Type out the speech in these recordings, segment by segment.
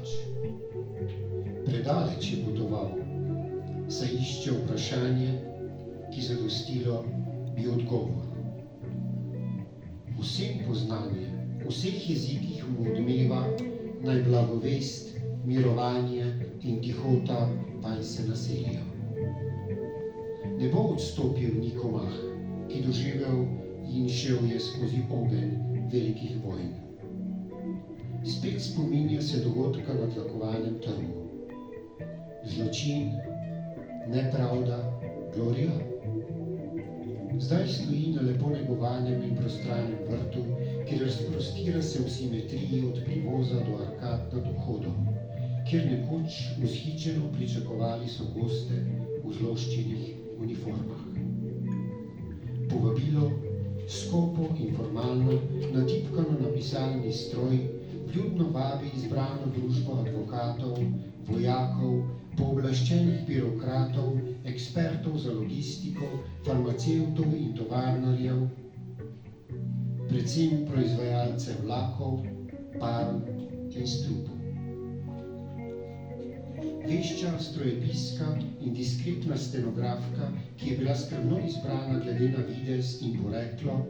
predaleč. Predaleč je potoval, saj išče vprašanje, ki zadostilo bi odgovor. Vsem poznanje, v vseh jezikih mu odmeva naj blagovest, mirovanje in tihota vanj se naselijo. Ne bo odstopil nikomah, ki doživel in šel je skozi ogenj velikih vojn. Spet spominja se dogodka v tlakovanem trgu. Zločin, nepravda, glorija. Zdaj stoji na lepo negovanem in prostranem vrtu, kjer razprostira se v simetriji od privoza do arkad nad vhodom, kjer nekoč vzhičeno pričakovali so goste v zloščenih uniformah. Povabilo, skopo in formalno, natipkano na pisalni stroj, vljudno vabi izbrano družbo advokatov, vojakov, pooblaščenih birokratov, ekspertov za logistiko, farmacevtov in tovarnarjev, predvsem proizvajalce vlakov, parov in strupov. Vešča strojepiska in diskretna stenografka, ki je bila skrbno izbrana glede na videz in poreklo,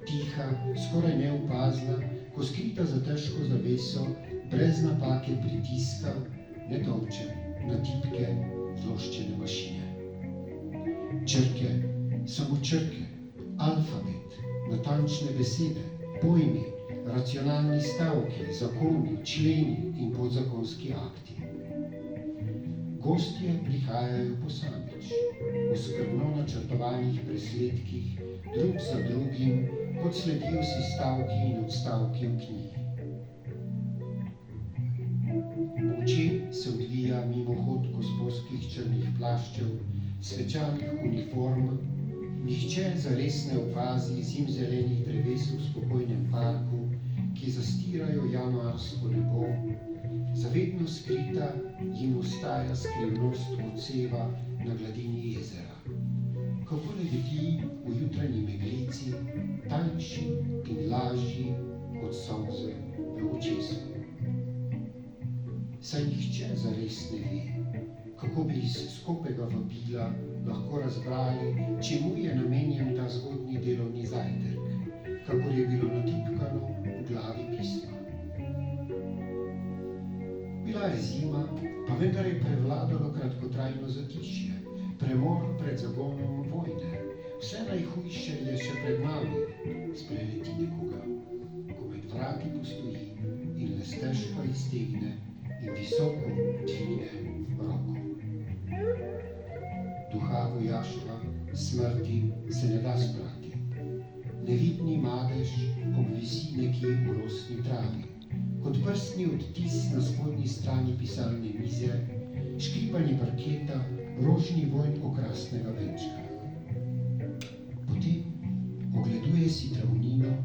tiha, skoraj neopazna, ko skrita za težko zaveso, brez napake pritiska, ne tolče na tipke zloščene mašine. Črke, samo črke, alfabet, natančne besede, pojmi, racionalni stavki, zakoni, členi in podzakonski akti. Gostje prihajajo posamič, v skrbno načrtovanih presledkih, drug za drugim, kot sledijo si stavki in odstavki v knjigi. Molče se odvija mimohod gosposkih črnih plaščev, svečanih uniform, nihče zares ne opazi zimzelenih dreves v spokojnem parku, ki zastirajo januarsko nebo, zavedno skrita jim ostaja skrivnost odseva na gladini jezera. Kako lebdi v jutranji meglici, tanjši in lažji kot solze v očesu. Saj nihče zares ne ve, kako bi iz skopega vabila lahko razbrali, čemu je namenjen ta zgodnji delovni zajtrk, kakor je bilo natipkano v glavi pisma. Bila je zima, pa vendar je prevladalo kratkotrajno zatišje, premor pred zagonom vojne. Vse najhujše je še pred nami, spreleti nekoga, ko med vrati postoji in le stežka iztegne in visoko dvigne roko. Duha vojaštva, smrti se ne da sprati. Nevidni madež obvisi nekje v rosni travi, kot prstni odtis na spodnji strani pisalne mize, škripanje parketa, rožni vonj okrasnega venčka. Potem ogleduje si travnino,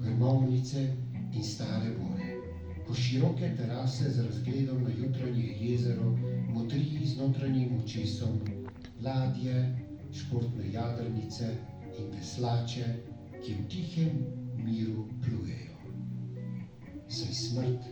grmovnice in stare bore. Po široke terase z razgledom na jutranje jezero motri z notranjim očesom ladje, športne jadrnice in veslače, ki v tihem miru plujejo. Saj smrt